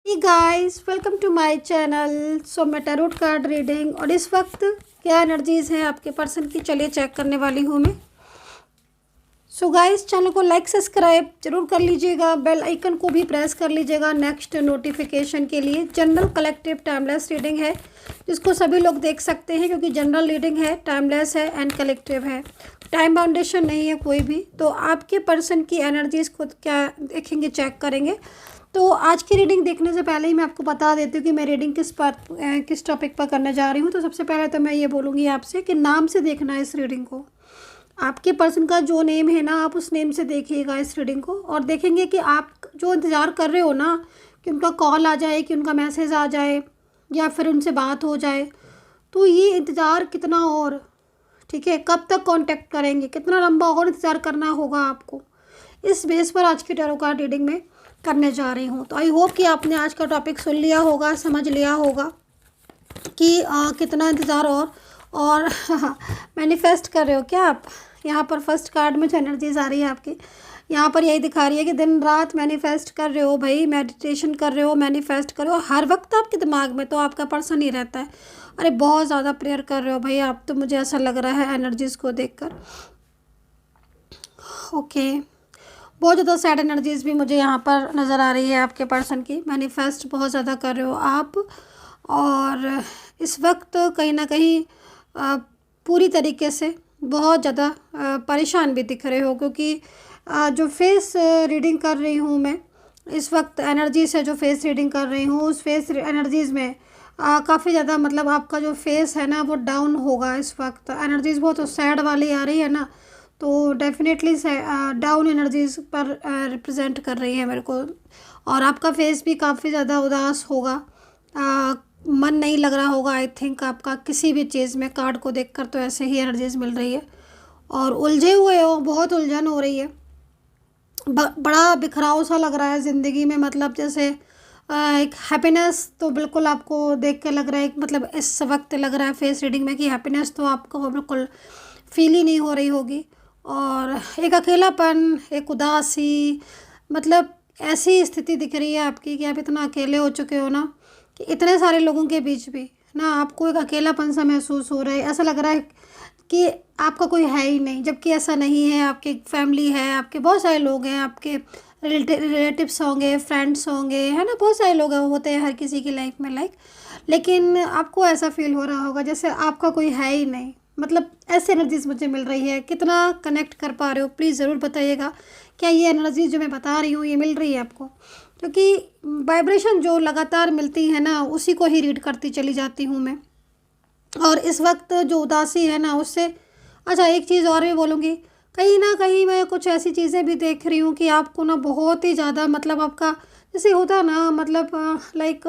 Hey guys, welcome to my channel. So मैं tarot card reading और इस वक्त क्या एनर्जीज़ हैं आपके पर्सन की, चलिए चेक करने वाली हूँ मैं। सो गाइस, चैनल को लाइक सब्सक्राइब जरूर कर लीजिएगा, बेल आइकन को भी प्रेस कर लीजिएगा नेक्स्ट नोटिफिकेशन के लिए। जनरल कलेक्टिव टाइमलेस रीडिंग है जिसको सभी लोग देख सकते हैं क्योंकि जनरल रीडिंग है, टाइमलेस है एंड कलेक्टिव है, टाइम बाउंडेशन नहीं है कोई भी। तो आपके पर्सन की एनर्जीज़ को क्या देखेंगे, चेक करेंगे। तो आज की रीडिंग देखने से पहले ही मैं आपको बता देती हूँ कि मैं रीडिंग किस टॉपिक पर करने जा रही हूँ। तो सबसे पहले तो मैं ये बोलूँगी आपसे कि नाम से देखना है इस रीडिंग को। आपके पर्सन का जो नेम है ना, आप उस नेम से देखिएगा इस रीडिंग को और देखेंगे कि आप जो इंतज़ार कर रहे हो ना कि उनका कॉल आ जाए, कि उनका मैसेज आ जाए या फिर उनसे बात हो जाए, तो ये इंतज़ार कितना और, ठीक है, कब तक कांटेक्ट करेंगे, कितना लंबा और इंतज़ार करना होगा आपको, इस बेस पर आज की टैरो कार्ड रीडिंग में करने जा रही हूँ। तो आई होप कि आपने आज का टॉपिक सुन लिया होगा, समझ लिया होगा कि कितना इंतज़ार और मैनिफेस्ट कर रहे हो क्या आप। यहाँ पर फर्स्ट कार्ड में जो एनर्जीज आ रही है आपकी, यहाँ पर यही दिखा रही है कि दिन रात मैनिफेस्ट कर रहे हो भाई, मेडिटेशन कर रहे हो, मैनिफेस्ट कर रहे हो, हर वक्त आपके दिमाग में तो आपका पर्सन ही रहता है। अरे बहुत ज़्यादा प्रेयर कर रहे हो भाई आप, तो मुझे ऐसा लग रहा है एनर्जीज़ को देखकर। ओके, बहुत ज़्यादा सैड एनर्जीज़ भी मुझे यहाँ पर नज़र आ रही है आपके पर्सन की। मैनिफेस्ट बहुत ज़्यादा कर रहे हो आप और इस वक्त कहीं ना कहीं पूरी तरीके से बहुत ज़्यादा परेशान भी दिख रहे हो क्योंकि जो फेस रीडिंग कर रही हूँ मैं इस वक्त, एनर्जी से जो फेस रीडिंग कर रही हूँ उस फेस एनर्जीज़ में काफ़ी ज़्यादा मतलब आपका जो फेस है ना वो डाउन होगा इस वक्त। एनर्जीज़ बहुत सैड वाली आ रही है ना, तो डेफिनेटली डाउन एनर्जीज पर रिप्रेजेंट कर रही है मेरे को। और आपका फेस भी काफ़ी ज़्यादा उदास होगा, मन नहीं लग रहा होगा आई थिंक आपका किसी भी चीज़ में। कार्ड को देखकर तो ऐसे ही एनर्जीज मिल रही है और उलझे हुए हो, बहुत उलझन हो रही है, बड़ा बिखराव सा लग रहा है ज़िंदगी में। मतलब जैसे एक हैप्पीनेस तो बिल्कुल आपको देख के लग रहा है, मतलब इस वक्त लग रहा है फेस रीडिंग में कि हैप्पीनेस तो आपको बिल्कुल फील ही नहीं हो रही होगी। और एक अकेलापन, एक उदासी, मतलब ऐसी स्थिति दिख रही है आपकी कि आप इतना अकेले हो चुके हो ना कि इतने सारे लोगों के बीच भी ना आपको एक अकेलापन सा महसूस हो रहा है। ऐसा लग रहा है कि आपका कोई है ही नहीं, जबकि ऐसा नहीं है। आपकी फैमिली है, आपके बहुत सारे लोग हैं, आपके रिलेटिव्स होंगे, फ्रेंड्स होंगे, है ना, बहुत सारे लोग होते हैं हर किसी की लाइफ में लेकिन आपको ऐसा फील हो रहा होगा जैसे आपका कोई है ही नहीं। मतलब ऐसी एनर्जीज मुझे मिल रही है। कितना कनेक्ट कर पा रहे हो प्लीज़ ज़रूर बताइएगा। क्या ये एनर्जीज जो मैं बता रही हूँ ये मिल रही है आपको? क्योंकि वाइब्रेशन जो लगातार मिलती है ना उसी को ही रीड करती चली जाती हूँ मैं। और इस वक्त जो उदासी है ना उससे, अच्छा एक चीज़ और भी बोलूँगी, कहीं ना कहीं मैं कुछ ऐसी चीज़ें भी देख रही हूँ कि आपको ना बहुत ही ज़्यादा, मतलब आपका जैसे होता है ना, मतलब लाइक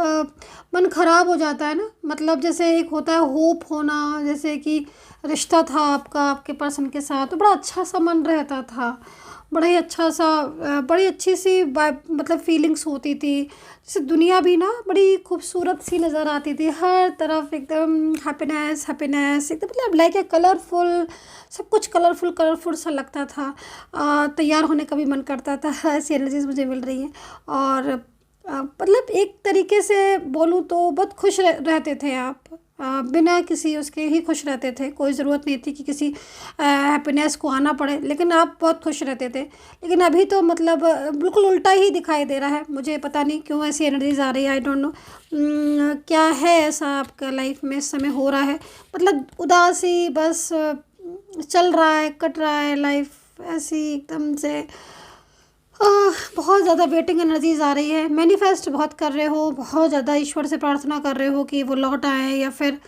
मन ख़राब हो जाता है ना। मतलब जैसे एक होता है होप होना, जैसे कि रिश्ता था आपका आपके पर्सन के साथ तो बड़ा अच्छा सा मन रहता था, बड़ा ही अच्छा सा बड़ी अच्छी सी मतलब फीलिंग्स होती थी। जैसे दुनिया भी ना बड़ी खूबसूरत सी नज़र आती थी, हर तरफ एकदम हैप्पीनेस हैप्पीनेस, एकदम मतलब लाइक ए कलरफुल, सब कुछ कलरफुल कलरफुल सा लगता था। तैयार होने का भी मन करता था। ऐसी एनर्जीज मुझे मिल रही हैं और मतलब एक तरीके से बोलूँ तो बहुत खुश रहते थे आप, बिना किसी उसके ही खुश रहते थे। कोई ज़रूरत नहीं थी कि किसी हैप्पीनेस को आना पड़े, लेकिन आप बहुत खुश रहते थे। लेकिन अभी तो मतलब बिल्कुल उल्टा ही दिखाई दे रहा है मुझे, पता नहीं क्यों ऐसी एनर्जीज आ रही है, आई डोंट नो क्या है ऐसा आपका लाइफ में इस समय हो रहा है। मतलब उदासी बस चल रहा है, कट रहा है लाइफ ऐसी एकदम से। बहुत ज़्यादा वेटिंग एनर्जीज आ रही है। मैनिफेस्ट बहुत कर रहे हो, बहुत ज़्यादा ईश्वर से प्रार्थना कर रहे हो कि वो लौट आए, या फिर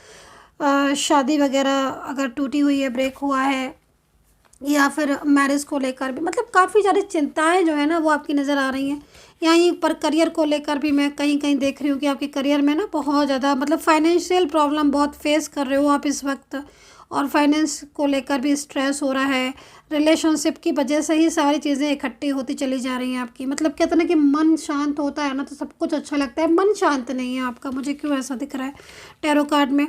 शादी वगैरह अगर टूटी हुई है, ब्रेक हुआ है, या फिर मैरिज को लेकर भी, मतलब काफ़ी सारी चिंताएं जो है ना वो आपकी नज़र आ रही हैं। यहीं पर करियर को लेकर भी मैं कहीं कहीं देख रही हूँ कि आपके करियर में ना बहुत ज़्यादा मतलब फाइनेंशियल प्रॉब्लम बहुत फेस कर रहे हो आप इस वक्त। और फाइनेंस को लेकर भी स्ट्रेस हो रहा है। रिलेशनशिप की वजह से ही सारी चीज़ें इकट्ठी होती चली जा रही हैं आपकी। मतलब कहते हैं ना कि मन शांत होता है ना तो सब कुछ अच्छा लगता है, मन शांत नहीं है आपका। मुझे क्यों ऐसा दिख रहा है टैरो कार्ड में?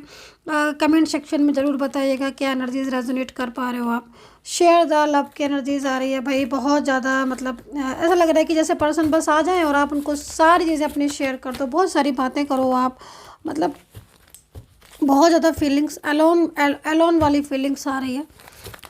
कमेंट सेक्शन में ज़रूर बताइएगा क्या एनर्जीज रेजोनेट कर पा रहे हो आप। शेयर द लव की एनर्जीज आ रही है भाई, बहुत ज़्यादा। मतलब ऐसा लग रहा है कि जैसे पर्सन बस आ जाएं और आप उनको सारी चीज़ें अपनी शेयर कर दो, बहुत सारी बातें करो आप। मतलब बहुत ज़्यादा फीलिंग्स एलोन वाली फीलिंग्स आ रही है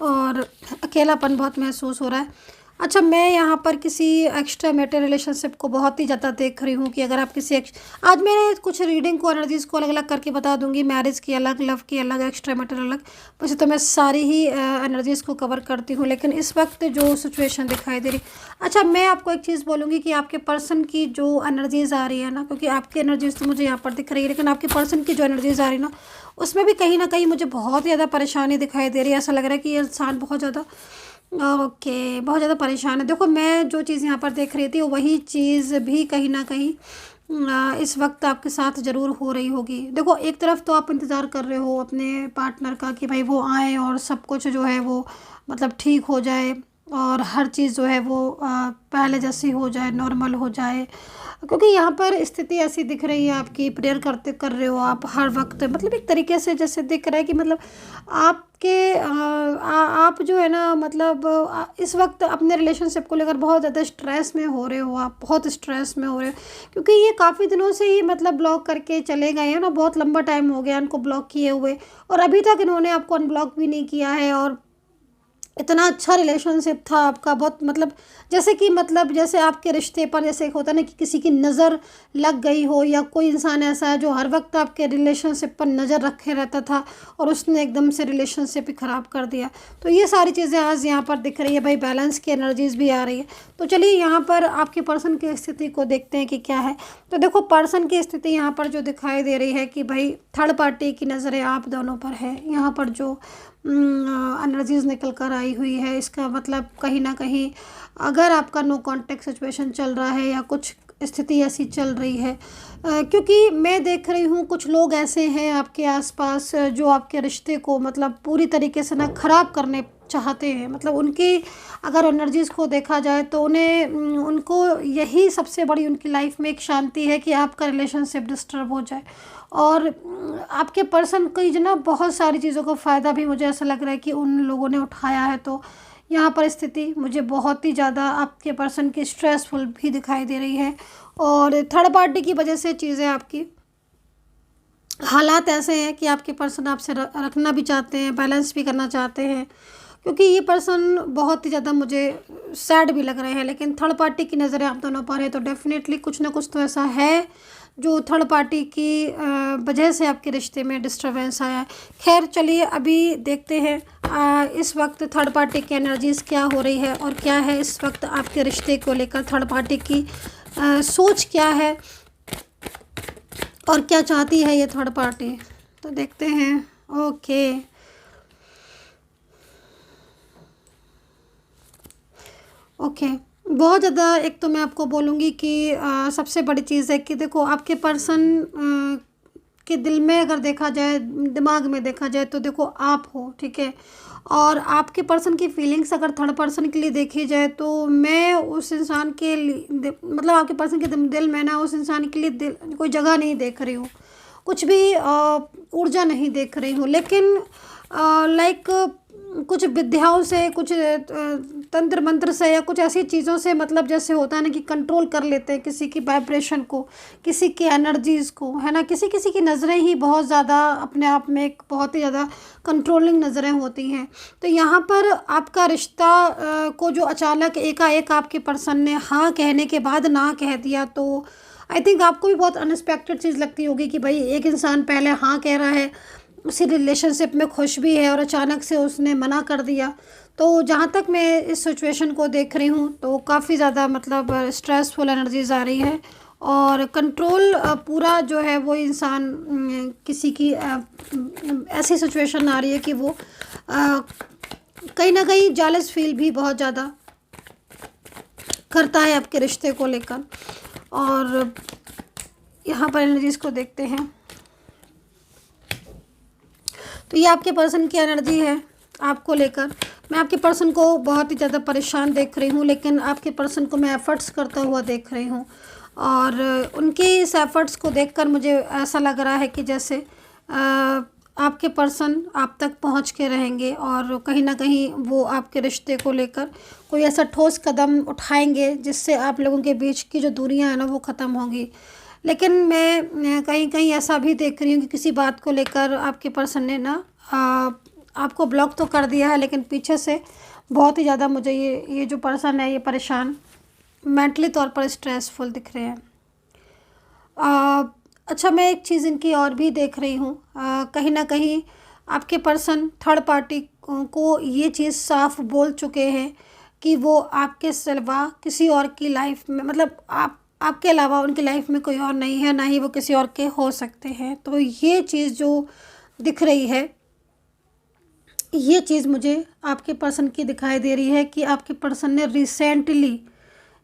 और अकेलापन बहुत महसूस हो रहा है। अच्छा, मैं यहाँ पर किसी एक्स्ट्रा मैटर रिलेशनशिप को बहुत ही ज़्यादा देख रही हूँ कि अगर आप किसी आज मैं कुछ रीडिंग को एनर्जीज़ को अलग अलग करके बता दूँगी। मैरिज की अलग, लव की अलग, एक्स्ट्रा मैटर अलग। वैसे तो मैं सारी ही एनर्जीज़ को कवर करती हूँ, लेकिन इस वक्त जो सिचुएशन दिखाई दे रही। अच्छा, मैं आपको एक चीज़ बोलूँगी कि आपके पर्सन की जो एनर्जीज़ आ रही है ना, क्योंकि आपकी एनर्जीज़ तो मुझे यहाँ पर दिख रही है, लेकिन आपके पर्सन की जो एनर्जीज़ आ रही है ना, उसमें भी कहीं ना कहीं मुझे बहुत ज़्यादा परेशानी दिखाई दे रही है। ऐसा लग रहा है कि ये इंसान बहुत ज़्यादा बहुत ज़्यादा परेशान है। देखो, मैं जो चीज़ यहाँ पर देख रही थी वही चीज़ भी कहीं ना कहीं इस वक्त आपके साथ ज़रूर हो रही होगी। देखो, एक तरफ तो आप इंतज़ार कर रहे हो अपने पार्टनर का कि भाई वो आए और सब कुछ जो है वो मतलब ठीक हो जाए और हर चीज़ जो है वो पहले जैसी हो जाए, नॉर्मल हो जाए। क्योंकि यहाँ पर स्थिति ऐसी दिख रही है आपकी, प्रेयर कर रहे हो आप हर वक्त। मतलब एक तरीके से जैसे दिख रहा है कि मतलब आपके आप जो है ना, मतलब इस वक्त अपने रिलेशनशिप को लेकर बहुत ज़्यादा स्ट्रेस में हो रहे हो। आप बहुत स्ट्रेस में हो रहे हो क्योंकि ये काफ़ी दिनों से ही मतलब ब्लॉक करके चले गए हैं ना, बहुत लंबा टाइम हो गया इनको ब्लॉक किए हुए, और अभी तक इन्होंने आपको अनब्लॉक भी नहीं किया है। और इतना अच्छा रिलेशनशिप था आपका, बहुत मतलब जैसे कि मतलब जैसे आपके रिश्ते पर जैसे एक होता है ना कि किसी की नज़र लग गई हो, या कोई इंसान ऐसा है जो हर वक्त आपके रिलेशनशिप पर नज़र रखे रहता था और उसने एकदम से रिलेशनशिप ही ख़राब कर दिया। तो ये सारी चीज़ें आज यहाँ पर दिख रही है भाई, बैलेंस की एनर्जीज़ भी आ रही है। तो चलिए यहाँ पर आपके पर्सन की स्थिति को देखते हैं कि क्या है। तो देखो, पर्सन की स्थिति यहाँ पर जो दिखाई दे रही है कि भाई थर्ड पार्टी की नज़रें आप दोनों पर है। यहाँ पर जो एनर्जीज निकल कर आई हुई है, इसका मतलब कहीं ना कहीं अगर आपका नो कांटेक्ट सिचुएशन चल रहा है या कुछ स्थिति ऐसी चल रही है, क्योंकि मैं देख रही हूँ कुछ लोग ऐसे हैं आपके आसपास जो आपके रिश्ते को मतलब पूरी तरीके से ना ख़राब करने चाहते हैं। मतलब उनकी अगर एनर्जीज़ को देखा जाए तो उनको यही सबसे बड़ी उनकी लाइफ में एक शांति है कि आपका रिलेशनशिप डिस्टर्ब हो जाए। और आपके पर्सन की जो ना बहुत सारी चीज़ों का फ़ायदा भी मुझे ऐसा लग रहा है कि उन लोगों ने उठाया है। तो यहाँ पर स्थिति मुझे बहुत ही ज़्यादा आपके पर्सन की स्ट्रेसफुल भी दिखाई दे रही है, और थर्ड पार्टी की वजह से चीज़ें आपकी हालात ऐसे हैं कि आपके पर्सन आपसे रखना भी चाहते हैं, बैलेंस भी करना चाहते हैं, क्योंकि ये पर्सन बहुत ही ज़्यादा मुझे सैड भी लग रहे हैं। लेकिन थर्ड पार्टी की नज़रें आप दोनों पर है तो डेफिनेटली कुछ ना कुछ तो ऐसा है जो थर्ड पार्टी की वजह से आपके रिश्ते में डिस्टरबेंस आया है। खैर चलिए, अभी देखते हैं इस वक्त थर्ड पार्टी की एनर्जीज़ क्या हो रही है और क्या है इस वक्त आपके रिश्ते को लेकर थर्ड पार्टी की सोच क्या है और क्या चाहती है ये थर्ड पार्टी। तो देखते हैं। ओके, ओके, बहुत ज़्यादा। एक तो मैं आपको बोलूँगी कि सबसे बड़ी चीज़ है कि देखो, आपके पर्सन के दिल में अगर देखा जाए, दिमाग में देखा जाए तो देखो आप हो, ठीक है। और आपके पर्सन की फीलिंग्स अगर थर्ड पर्सन के लिए देखी जाए तो मैं उस इंसान के लिए मतलब आपके पर्सन के दिल में ना उस इंसान के लिए कोई जगह नहीं देख रही हूँ, कुछ भी ऊर्जा नहीं देख रही हूँ। लेकिन लाइक कुछ विद्याओं से, कुछ तंत्र मंत्र से या कुछ ऐसी चीज़ों से, मतलब जैसे होता है ना कि कंट्रोल कर लेते हैं किसी की वाइब्रेशन को, किसी की एनर्जीज़ को, है ना। किसी किसी की नज़रें ही बहुत ज़्यादा अपने आप में एक बहुत ही ज़्यादा कंट्रोलिंग नज़रें होती हैं। तो यहाँ पर आपका रिश्ता को जो अचानक एकाएक आपके पर्सन ने हाँ कहने के बाद ना कह दिया, तो आई थिंक आपको भी बहुत अनएक्सपेक्टेड चीज़ लगती होगी कि भाई एक इंसान पहले हाँ कह रहा है, उसी रिलेशनशिप में खुश भी है, और अचानक से उसने मना कर दिया। तो जहाँ तक मैं इस सिचुएशन को देख रही हूँ तो काफ़ी ज़्यादा मतलब स्ट्रेसफुल एनर्जीज आ रही है, और कंट्रोल पूरा जो है वो इंसान किसी की ऐसी सिचुएशन आ रही है कि वो कहीं ना कहीं जालस फील भी बहुत ज़्यादा करता है आपके रिश्ते को लेकर। और यहाँ पर एनर्जीज को देखते हैं। तो ये आपके पर्सन की एनर्जी है आपको लेकर। मैं आपके पर्सन को बहुत ही ज़्यादा परेशान देख रही हूँ, लेकिन आपके पर्सन को मैं एफ़र्ट्स करता हुआ देख रही हूँ, और उनके इस एफ़र्ट्स को देखकर मुझे ऐसा लग रहा है कि जैसे आपके पर्सन आप तक पहुँच के रहेंगे, और कहीं ना कहीं वो आपके रिश्ते को लेकर कोई ऐसा ठोस कदम उठाएंगे जिससे आप लोगों के बीच की जो दूरियां हैं ना वो ख़त्म होंगी। लेकिन मैं कहीं कहीं ऐसा भी देख रही हूँ कि किसी बात को लेकर आपके पर्सन ने ना आपको ब्लॉक तो कर दिया है, लेकिन पीछे से बहुत ही ज़्यादा मुझे ये जो पर्सन है ये परेशान, मेंटली तौर पर स्ट्रेसफुल दिख रहे हैं। अच्छा, मैं एक चीज़ इनकी और भी देख रही हूँ, कहीं ना कहीं आपके पर्सन थर्ड पार्टी को ये चीज़ साफ बोल चुके हैं कि वो आपके सिवा किसी और की लाइफ में, मतलब आपके अलावा उनकी लाइफ में कोई और नहीं है, ना ही वो किसी और के हो सकते हैं। तो ये चीज़ जो दिख रही है, ये चीज़ मुझे आपके पर्सन की दिखाई दे रही है कि आपके पर्सन ने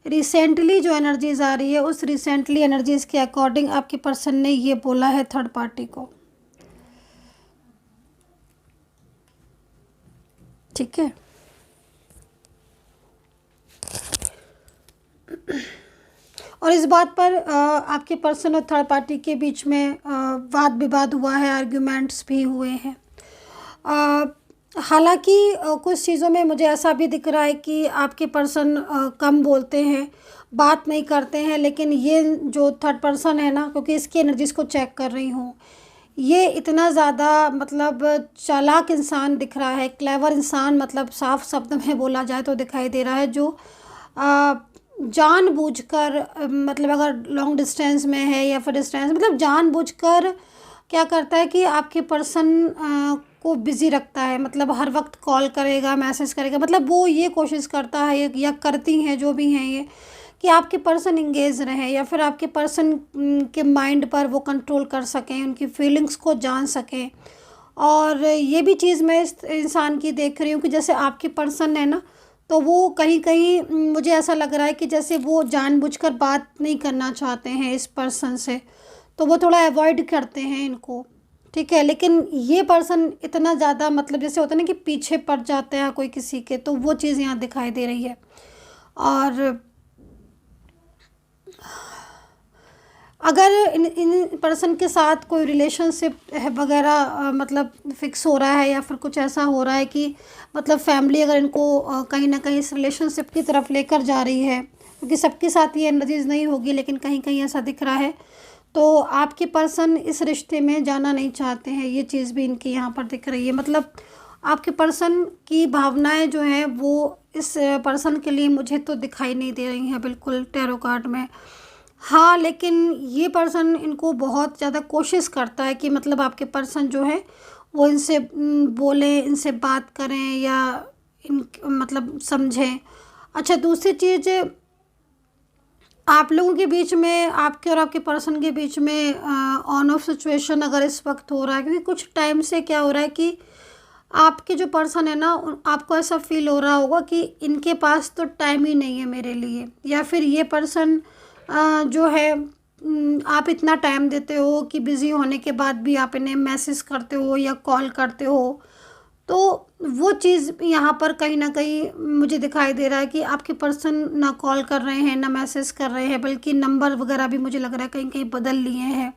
रिसेंटली जो एनर्जीज आ रही है, उस रिसेंटली एनर्जीज के अकॉर्डिंग आपके पर्सन ने ये बोला है थर्ड पार्टी को। ठीक है, और इस बात पर आपके पर्सन और थर्ड पार्टी के बीच में वाद विवाद हुआ है, आर्ग्यूमेंट्स भी हुए हैं। हालांकि कुछ चीज़ों में मुझे ऐसा भी दिख रहा है कि आपके पर्सन कम बोलते हैं, बात नहीं करते हैं, लेकिन ये जो थर्ड पर्सन है ना, क्योंकि इसकी एनर्जीज़ को चेक कर रही हूँ, ये इतना ज़्यादा मतलब चालाक इंसान दिख रहा है, क्लेवर इंसान, मतलब साफ शब्द में बोला जाए तो दिखाई दे रहा है, जो जानबूझकर मतलब अगर लॉन्ग डिस्टेंस में है या फिर डिस्टेंस, मतलब जानबूझकर क्या करता है कि आपके पर्सन को बिज़ी रखता है, मतलब हर वक्त कॉल करेगा, मैसेज करेगा, मतलब वो ये कोशिश करता है या करती हैं जो भी हैं ये, कि आपके पर्सन इंगेज रहें या फिर आपके पर्सन के माइंड पर वो कंट्रोल कर सकें, उनकी फीलिंग्स को जान सकें। और ये भी चीज़ मैं इस इंसान की देख रही हूँ कि जैसे आपके पर्सन है ना, तो वो कहीं कहीं मुझे ऐसा लग रहा है कि जैसे वो जानबूझकर बात नहीं करना चाहते हैं इस पर्सन से, तो वो थोड़ा अवॉइड करते हैं इनको। ठीक है, लेकिन ये पर्सन इतना ज़्यादा, मतलब जैसे होता है ना कि पीछे पड़ जाते हैं कोई किसी के, तो वो चीज़ यहाँ दिखाई दे रही है। और अगर इन पर्सन के साथ कोई रिलेशनशिप है वगैरह मतलब फिक्स हो रहा है, या फिर कुछ ऐसा हो रहा है कि मतलब फैमिली अगर इनको कहीं ना कहीं इस रिलेशनशिप की तरफ लेकर जा रही है, क्योंकि सबके साथ ये एनर्जीज नहीं होगी, लेकिन कहीं कहीं ऐसा दिख रहा है, तो आपके पर्सन इस रिश्ते में जाना नहीं चाहते हैं, ये चीज़ भी इनकी यहाँ पर दिख रही है। मतलब आपके पर्सन की भावनाएं जो हैं वो इस पर्सन के लिए मुझे तो दिखाई नहीं दे रही हैं बिल्कुल टैरो कार्ड में। हाँ, लेकिन ये पर्सन इनको बहुत ज़्यादा कोशिश करता है कि मतलब आपके पर्सन जो है वो इनसे बोलें, इनसे बात करें, या इन मतलब समझें। अच्छा, दूसरी चीज़, आप लोगों के बीच में, आपके और आपके पर्सन के बीच में ऑन ऑफ सिचुएशन अगर इस वक्त हो रहा है, क्योंकि कुछ टाइम से क्या हो रहा है कि आपके जो पर्सन है ना, आपको ऐसा फील हो रहा होगा कि इनके पास तो टाइम ही नहीं है मेरे लिए, या फिर ये पर्सन जो है आप इतना टाइम देते हो कि बिज़ी होने के बाद भी आप इन्हें मैसेज करते हो या कॉल करते हो, तो वो चीज़ यहाँ पर कहीं ना कहीं मुझे दिखाई दे रहा है कि आपके पर्सन ना कॉल कर रहे हैं, ना मैसेज कर रहे हैं, बल्कि नंबर वगैरह भी मुझे लग रहा है कहीं कहीं बदल लिए हैं।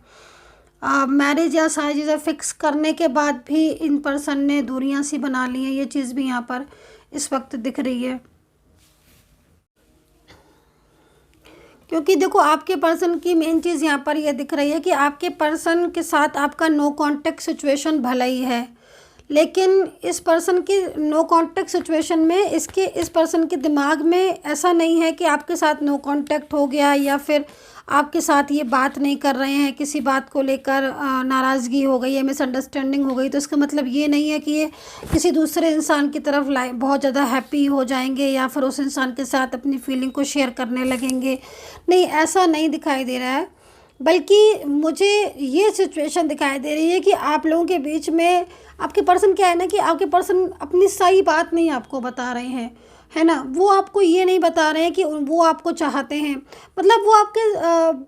मैरिज या सारी चीज़ें फिक्स करने के बाद भी इन पर्सन ने दूरियां सी बना ली हैं, ये चीज़ भी यहाँ पर इस वक्त दिख रही है। क्योंकि देखो, आपके पर्सन की मेन चीज़ यहाँ पर यह दिख रही है कि आपके पर्सन के साथ आपका नो कांटेक्ट सिचुएशन भला ही है, लेकिन इस पर्सन की नो कांटेक्ट सिचुएशन में इस पर्सन के दिमाग में ऐसा नहीं है कि आपके साथ नो कांटेक्ट हो गया या फिर आपके साथ ये बात नहीं कर रहे हैं, किसी बात को लेकर नाराज़गी हो गई है, मिसअंडरस्टैंडिंग हो गई, तो इसका मतलब ये नहीं है कि ये किसी दूसरे इंसान की तरफ बहुत ज़्यादा हैप्पी हो जाएंगे या फिर उस इंसान के साथ अपनी फीलिंग को शेयर करने लगेंगे। नहीं, ऐसा नहीं दिखाई दे रहा है, बल्कि मुझे ये सिचुएशन दिखाई दे रही है कि आप लोगों के बीच में आपके पर्सन क्या है ना, कि आपके पर्सन अपनी सही बात नहीं आपको बता रहे हैं। है ना, वो आपको ये नहीं बता रहे हैं कि वो आपको चाहते हैं। मतलब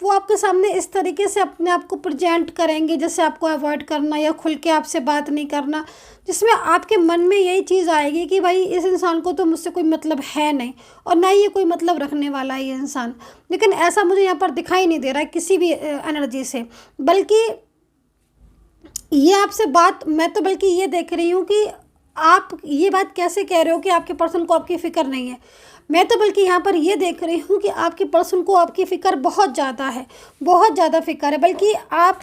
वो आपके सामने इस तरीके से अपने आप को प्रेजेंट करेंगे जैसे आपको अवॉइड करना या खुल के आपसे बात नहीं करना, जिसमें आपके मन में यही चीज़ आएगी कि भाई इस इंसान को तो मुझसे कोई मतलब है नहीं और ना ही ये कोई मतलब रखने वाला है ये इंसान। लेकिन ऐसा मुझे यहाँ पर दिखाई नहीं दे रहा है किसी भी एनर्जी से, बल्कि ये आपसे बात, मैं तो बल्कि ये देख रही हूँ कि आप ये बात कैसे कह रहे हो कि आपके पर्सन को आपकी फ़िक्र नहीं है। मैं तो बल्कि यहाँ पर ये देख रही हूँ कि आपके पर्सन को आपकी फ़िक्र बहुत ज़्यादा है, बहुत ज़्यादा फ़िक्र है। बल्कि आप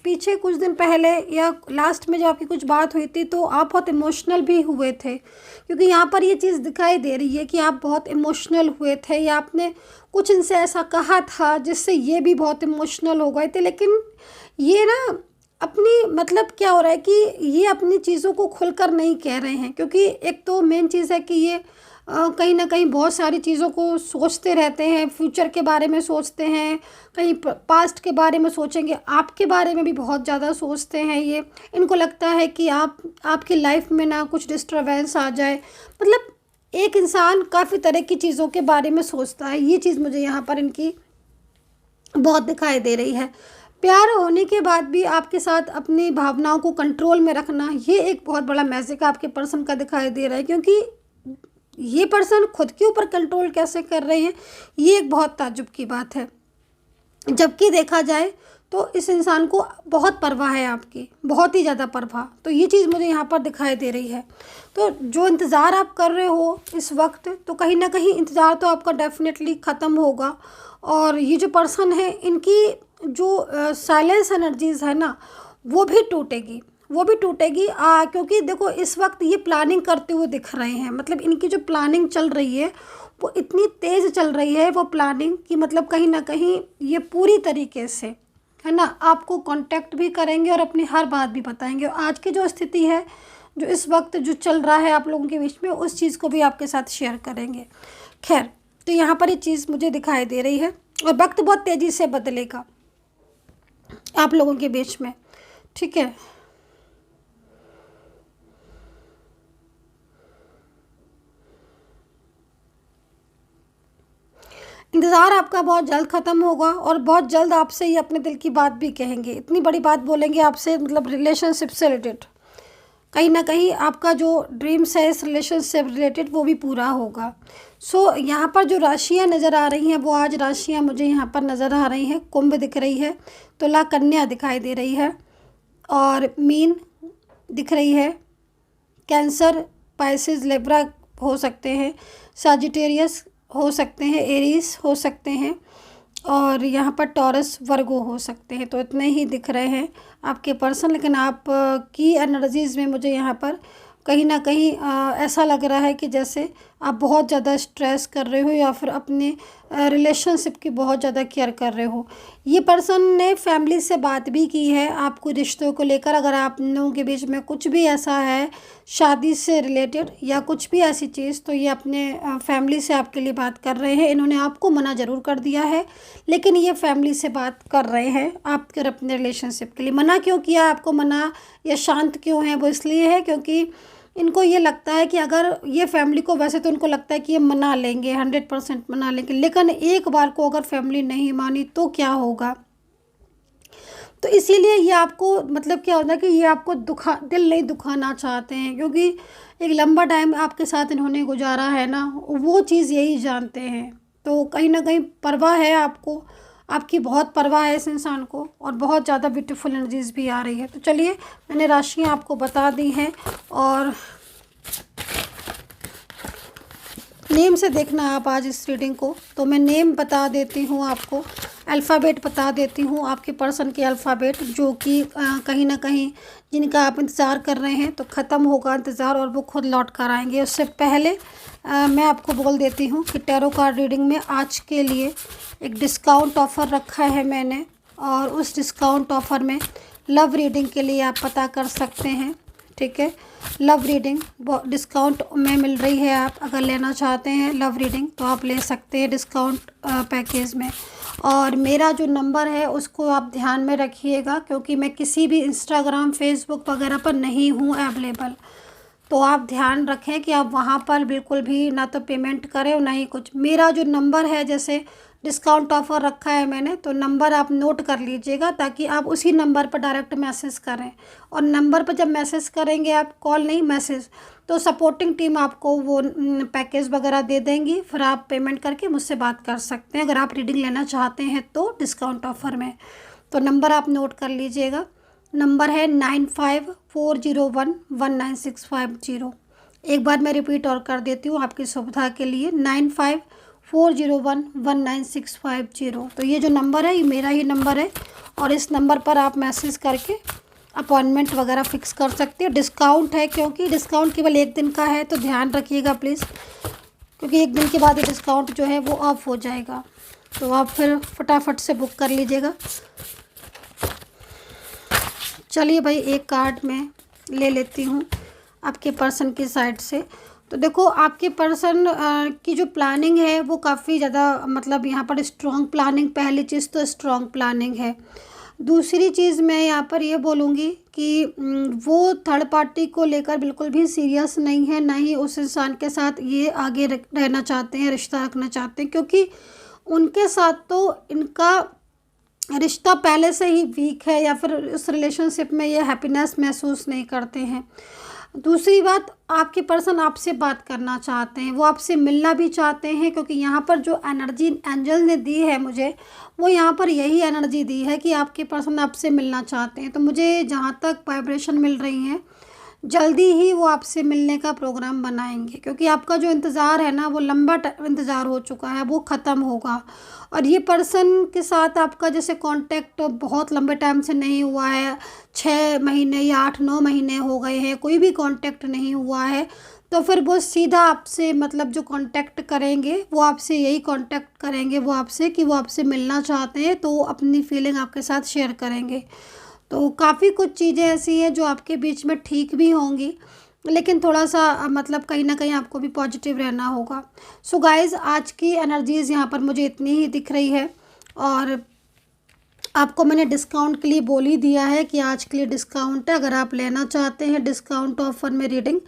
पीछे कुछ दिन पहले या लास्ट में जब आपकी कुछ बात हुई थी तो आप बहुत इमोशनल भी हुए थे, क्योंकि यहाँ पर ये चीज़ दिखाई दे रही है कि आप बहुत इमोशनल हुए थे या आपने कुछ इनसे ऐसा कहा था जिससे ये भी बहुत इमोशनल हो गए थे। लेकिन ये ना अपनी, मतलब क्या हो रहा है कि ये अपनी चीज़ों को खुलकर नहीं कह रहे हैं, क्योंकि एक तो मेन चीज़ है कि ये कहीं ना कहीं बहुत सारी चीज़ों को सोचते रहते हैं, फ्यूचर के बारे में सोचते हैं, कहीं पास्ट के बारे में सोचेंगे, आपके बारे में भी बहुत ज़्यादा सोचते हैं ये। इनको लगता है कि आपकी लाइफ में ना कुछ डिस्टर्बेंस आ जाए। मतलब एक इंसान काफ़ी तरह की चीज़ों के बारे में सोचता है, ये चीज़ मुझे यहाँ पर इनकी बहुत दिखाई दे रही है। प्यार होने के बाद भी आपके साथ अपनी भावनाओं को कंट्रोल में रखना, ये एक बहुत बड़ा मैजिक आपके पर्सन का दिखाई दे रहा है, क्योंकि ये पर्सन खुद के ऊपर कंट्रोल कैसे कर रहे हैं ये एक बहुत ताज्जुब की बात है। जबकि देखा जाए तो इस इंसान को बहुत परवाह है आपकी, बहुत ही ज़्यादा परवाह। तो ये चीज़ मुझे यहाँ पर दिखाई दे रही है। तो जो इंतज़ार आप कर रहे हो इस वक्त, तो कहीं ना कहीं इंतज़ार तो आपका डेफिनेटली ख़त्म होगा। और ये जो पर्सन है इनकी जो साइलेंस एनर्जीज़ है ना वो भी टूटेगी, वो भी टूटेगी। क्योंकि देखो इस वक्त ये प्लानिंग करते हुए दिख रहे हैं। मतलब इनकी जो प्लानिंग चल रही है वो इतनी तेज़ चल रही है वो प्लानिंग कि मतलब कहीं ना कहीं ये पूरी तरीके से, है ना, आपको कांटेक्ट भी करेंगे और अपनी हर बात भी बताएंगे। और आज की जो स्थिति है, जो इस वक्त जो चल रहा है आप लोगों के बीच में, उस चीज़ को भी आपके साथ शेयर करेंगे। खैर, तो यहाँ पर ये चीज़ मुझे दिखाई दे रही है और वक्त बहुत तेज़ी से बदलेगा आप लोगों के बीच में, ठीक है। इंतज़ार आपका बहुत जल्द ख़त्म होगा और बहुत जल्द आपसे ये अपने दिल की बात भी कहेंगे। इतनी बड़ी बात बोलेंगे आपसे, मतलब रिलेशनशिप से रिलेटेड। कहीं ना कहीं आपका जो ड्रीम्स है इस रिलेशनशिप रिलेटेड वो भी पूरा होगा। सो यहाँ पर जो राशियाँ नज़र आ रही हैं वो आज राशियाँ मुझे यहाँ पर नज़र आ रही हैं। कुंभ दिख रही है, तुला कन्या दिखाई दे रही है, और मीन दिख रही है, कैंसर, पाइसेस, लिब्रा हो सकते हैं, साजिटेरियस हो सकते हैं, एरीज हो सकते हैं, और यहाँ पर टॉरस, वर्गो हो सकते हैं। तो इतने ही दिख रहे हैं आपके पर्सन। लेकिन आप की एनर्जीज़ में मुझे यहाँ पर कहीं ना कहीं ऐसा लग रहा है कि जैसे आप बहुत ज़्यादा स्ट्रेस कर रहे हो या फिर अपने रिलेशनशिप की बहुत ज़्यादा केयर कर रहे हो। ये पर्सन ने फैमिली से बात भी की है आपको रिश्तों को लेकर। अगर आप लोगों के बीच में कुछ भी ऐसा है शादी से रिलेटेड या कुछ भी ऐसी चीज़, तो ये अपने फैमिली से आपके लिए बात कर रहे हैं। इन्होंने आपको मना ज़रूर कर दिया है, लेकिन ये फैमिली से बात कर रहे हैं आपके और अपने रिलेशनशिप के लिए। मना क्यों किया आपको, मना या शांत क्यों है, वो इसलिए है क्योंकि इनको ये लगता है कि अगर ये फैमिली को, वैसे तो इनको लगता है कि ये मना लेंगे, 100% मना लेंगे, लेकिन एक बार को अगर फैमिली नहीं मानी तो क्या होगा। तो इसीलिए ये आपको, मतलब क्या होता है कि ये आपको दिल नहीं दुखाना चाहते हैं, क्योंकि एक लंबा टाइम आपके साथ इन्होंने गुजारा है ना, वो चीज़ यही जानते हैं। तो कहीं ना कहीं परवाह है आपको, आपकी बहुत परवाह है इस इंसान को, और बहुत ज़्यादा ब्यूटीफुल एनर्जीज भी आ रही है। तो चलिए, मैंने राशियाँ आपको बता दी हैं, और नेम से देखना आप आज इस रीडिंग को। तो मैं नेम बता देती हूँ आपको, अल्फ़ाबेट बता देती हूँ आपके पर्सन के अल्फ़ाबेट, जो कि कहीं ना कहीं जिनका आप इंतज़ार कर रहे हैं तो ख़त्म होगा इंतज़ार और वो खुद लौट कर आएंगे। उससे पहले मैं आपको बोल देती हूँ कि टैरो कार्ड रीडिंग में आज के लिए एक डिस्काउंट ऑफ़र रखा है मैंने, और उस डिस्काउंट ऑफ़र में लव रीडिंग के लिए आप पता कर सकते हैं, ठीक है। लव रीडिंग डिस्काउंट में मिल रही है, आप अगर लेना चाहते हैं लव रीडिंग तो आप ले सकते हैं डिस्काउंट पैकेज में। और मेरा जो नंबर है उसको आप ध्यान में रखिएगा, क्योंकि मैं किसी भी इंस्टाग्राम, फेसबुक वगैरह पर नहीं हूँ अवेलेबल, तो आप ध्यान रखें कि आप वहाँ पर बिल्कुल भी ना तो पेमेंट करें और ना ही कुछ। मेरा जो नंबर है, जैसे डिस्काउंट ऑफ़र रखा है मैंने, तो नंबर आप नोट कर लीजिएगा ताकि आप उसी नंबर पर डायरेक्ट मैसेज करें। और नंबर पर जब मैसेज करेंगे आप, कॉल नहीं मैसेज, तो सपोर्टिंग टीम आपको वो पैकेज वगैरह दे देंगी। फिर आप पेमेंट करके मुझसे बात कर सकते हैं अगर आप रीडिंग लेना चाहते हैं तो डिस्काउंट ऑफ़र में। तो नंबर आप नोट कर लीजिएगा। नंबर है 9540119650। एक बार मैं रिपीट और कर देती हूँ आपकी सुविधा के लिए, 9540119650। तो ये जो नंबर है ये मेरा ही नंबर है और इस नंबर पर आप मैसेज करके अपॉइंटमेंट वगैरह फ़िक्स कर सकते हैं। डिस्काउंट है, क्योंकि डिस्काउंट केवल 1 दिन का है, तो ध्यान रखिएगा प्लीज़, क्योंकि 1 दिन के बाद ये डिस्काउंट जो है वो ऑफ हो जाएगा। तो आप फिर फटाफट से बुक कर लीजिएगा। चलिए भाई, एक कार्ड मैं ले लेती हूँ आपके पर्सन की साइड से। तो देखो, आपके पर्सन की जो प्लानिंग है वो काफ़ी ज़्यादा, मतलब यहाँ पर स्ट्रॉन्ग प्लानिंग, पहली चीज़ तो स्ट्रॉन्ग प्लानिंग है। दूसरी चीज़ मैं यहाँ पर ये बोलूँगी कि वो थर्ड पार्टी को लेकर बिल्कुल भी सीरियस नहीं है, ना ही उस इंसान के साथ ये आगे रहना चाहते हैं, रिश्ता रखना चाहते हैं, क्योंकि उनके साथ तो इनका रिश्ता पहले से ही वीक है, या फिर उस रिलेशनशिप में ये हैप्पीनेस महसूस नहीं करते हैं। दूसरी बात, आपके पर्सन आपसे बात करना चाहते हैं, वो आपसे मिलना भी चाहते हैं, क्योंकि यहाँ पर जो एनर्जी एंजल ने दी है मुझे, वो यहाँ पर यही एनर्जी दी है कि आपके पर्सन आपसे मिलना चाहते हैं। तो मुझे जहाँ तक वाइब्रेशन मिल रही हैं, जल्दी ही वो आपसे मिलने का प्रोग्राम बनाएंगे, क्योंकि आपका जो इंतज़ार है ना, वो लंबा इंतज़ार हो चुका है, वो ख़त्म होगा। और ये पर्सन के साथ आपका जैसे कांटेक्ट बहुत लंबे टाइम से नहीं हुआ है, 6 महीने या 8-9 महीने हो गए हैं, कोई भी कांटेक्ट नहीं हुआ है, तो फिर वो सीधा आपसे, मतलब जो कांटेक्ट करेंगे वो आपसे यही कांटेक्ट करेंगे, वो आपसे कि वो आपसे मिलना चाहते हैं, तो वो अपनी फीलिंग आपके साथ शेयर करेंगे। तो काफ़ी कुछ चीज़ें ऐसी हैं जो आपके बीच में ठीक भी होंगी, लेकिन थोड़ा सा मतलब कहीं ना कहीं आपको भी पॉजिटिव रहना होगा। सो गाइज़, आज की एनर्जीज़ यहाँ पर मुझे इतनी ही दिख रही है, और आपको मैंने डिस्काउंट के लिए बोल ही दिया है कि आज के लिए डिस्काउंट है। अगर आप लेना चाहते हैं डिस्काउंट ऑफर में रीडिंग,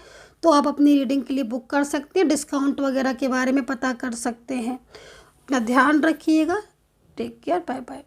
तो आप अपनी रीडिंग के लिए बुक कर सकते हैं, डिस्काउंट वगैरह के बारे में पता कर सकते हैं। अपना ध्यान रखिएगा। Take care, bye bye.